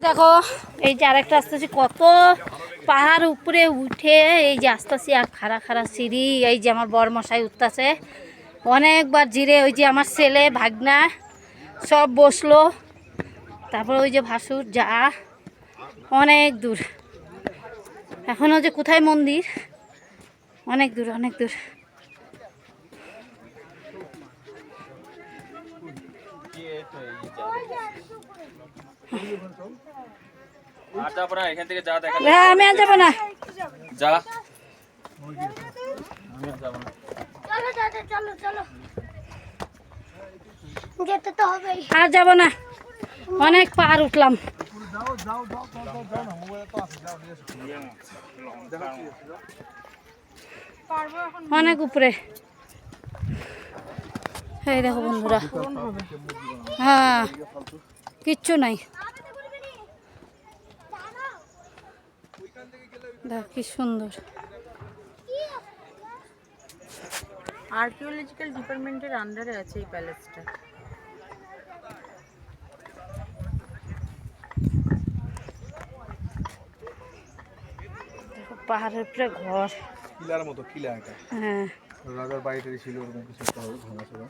দেখো এই যে আরেকটা আসতেছি, কত পাহাড় উপরে উঠে এই যে আসতেছি, আর খাড়া খাড়া সিঁড়ি। এই যে আমার বরমশাই উঠতেছে, অনেকবার জিরে। ওই যে আমার ছেলে ভাগনা সব বসলো, তারপর ওই যে ভাসুর যা, অনেক দূর এখনও। যে কোথায় মন্দির, অনেক দূর অনেক দূর। আমি আর যাবো না, আর যাবো না, অনেক পাহাড় উঠলাম। অনেক উপরে। এই দেখো বন্ধুরা, হ্যাঁ কিচ্ছু নাই। দেখ কি সুন্দর। আর্কিওলজিক্যাল ডিপার্টমেন্টের আন্ডারে আছে এই প্যালেসটা। পাহাড়ের উপরে ঘর, কিলার মতো, কিলা এটা। হ্যাঁ রাজার বাড়িতে ছিল ওরকম কিছু একটা হবে, ভাঙা ছিল।